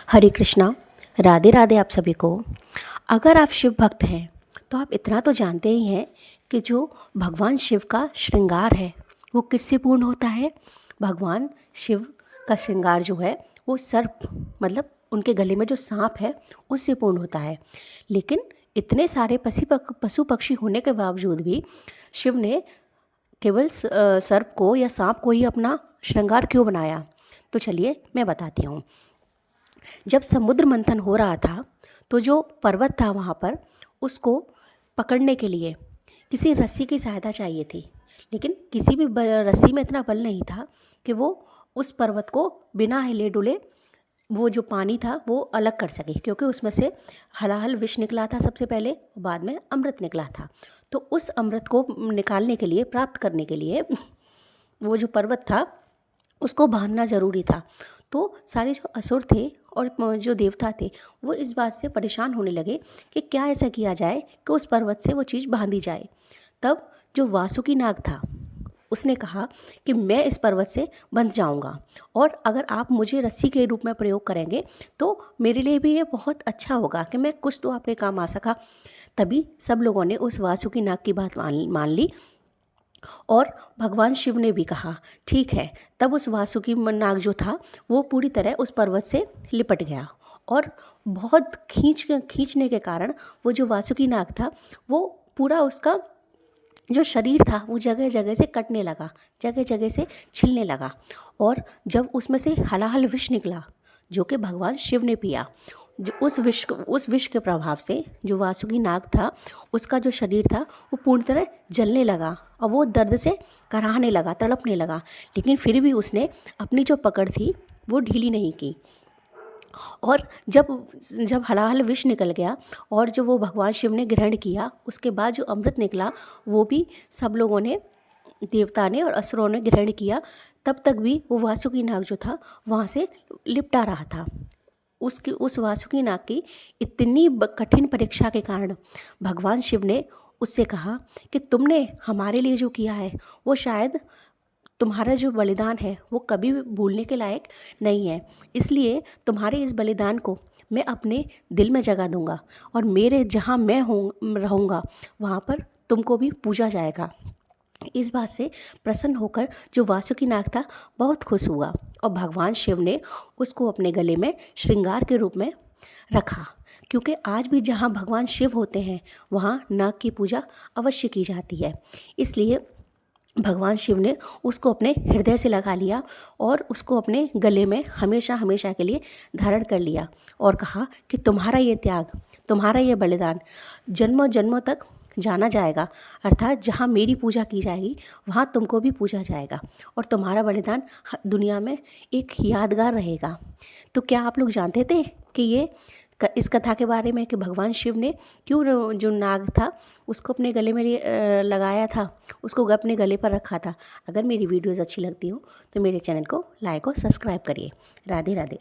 हरे कृष्णा। राधे राधे आप सभी को। अगर आप शिव भक्त हैं तो आप इतना तो जानते ही हैं कि जो भगवान शिव का श्रृंगार है वो किससे पूर्ण होता है। भगवान शिव का श्रृंगार जो है वो सर्प मतलब उनके गले में जो सांप है उससे पूर्ण होता है। लेकिन इतने सारे पशु पक्षी होने के बावजूद भी शिव ने केवल सर्प को या सांप को ही अपना श्रृंगार क्यों बनाया। तो चलिए मैं बताती हूँ। जब समुद्र मंथन हो रहा था तो जो पर्वत था वहाँ पर उसको पकड़ने के लिए किसी रस्सी की सहायता चाहिए थी, लेकिन किसी भी रस्सी में इतना बल नहीं था कि वो उस पर्वत को बिना हिले डुले वो जो पानी था वो अलग कर सके, क्योंकि उसमें से हलाहल विष निकला था सबसे पहले, बाद में अमृत निकला था। तो उस अमृत को निकालने के लिए, प्राप्त करने के लिए वो जो पर्वत था उसको बांधना ज़रूरी था। तो सारे जो असुर थे और जो देवता थे वो इस बात से परेशान होने लगे कि क्या ऐसा किया जाए कि उस पर्वत से वो चीज़ बांधी जाए। तब जो वासुकी नाग था उसने कहा कि मैं इस पर्वत से बंध जाऊंगा, और अगर आप मुझे रस्सी के रूप में प्रयोग करेंगे तो मेरे लिए भी ये बहुत अच्छा होगा कि मैं कुछ तो आपके काम आ सका। तभी सब लोगों ने उस वासुकी नाग की बात मान ली और भगवान शिव ने भी कहा ठीक है। तब उस वासुकी नाग जो था वो पूरी तरह उस पर्वत से लिपट गया, और बहुत खींचने के कारण वो जो वासुकी नाग था वो पूरा उसका जो शरीर था वो जगह जगह से कटने लगा, जगह जगह से छिलने लगा। और जब उसमें से हलाहल विष निकला जो कि भगवान शिव ने पिया, जो उस विष के प्रभाव से जो वासुकी नाग था उसका जो शरीर था वो पूर्ण तरह जलने लगा और वो दर्द से कराहने लगा, तड़पने लगा। लेकिन फिर भी उसने अपनी जो पकड़ थी वो ढीली नहीं की, और जब हलाहल विष निकल गया और जो वो भगवान शिव ने ग्रहण किया, उसके बाद जो अमृत निकला वो भी सब लोगों ने, देवता ने और असुरों ने ग्रहण किया। तब तक भी वो वासुकी नाग जो था वहाँ से लिपटा रहा था। उस वासुकी नाग की इतनी कठिन परीक्षा के कारण भगवान शिव ने उससे कहा कि तुमने हमारे लिए जो किया है वो शायद तुम्हारा जो बलिदान है वो कभी भूलने के लायक नहीं है, इसलिए तुम्हारे इस बलिदान को मैं अपने दिल में जगा दूंगा, और मेरे जहाँ मैं रहूँगा वहाँ पर तुमको भी पूजा जाएगा। इस बात से प्रसन्न होकर जो वासुकी नाग था बहुत खुश हुआ, और भगवान शिव ने उसको अपने गले में श्रृंगार के रूप में रखा। क्योंकि आज भी जहाँ भगवान शिव होते हैं वहाँ नाग की पूजा अवश्य की जाती है, इसलिए भगवान शिव ने उसको अपने हृदय से लगा लिया और उसको अपने गले में हमेशा हमेशा के लिए धारण कर लिया, और कहा कि तुम्हारा ये त्याग, तुम्हारा ये बलिदान जन्मों जन्मों तक जाना जाएगा, अर्थात जहाँ मेरी पूजा की जाएगी वहाँ तुमको भी पूजा जाएगा, और तुम्हारा बलिदान दुनिया में एक यादगार रहेगा। तो क्या आप लोग जानते थे कि इस कथा के बारे में कि भगवान शिव ने क्यों जो नाग था उसको अपने गले में लगाया था, उसको अपने गले पर रखा था। अगर मेरी वीडियोज़ अच्छी लगती हो तो मेरे चैनल को लाइक और सब्सक्राइब करिए। राधे राधे।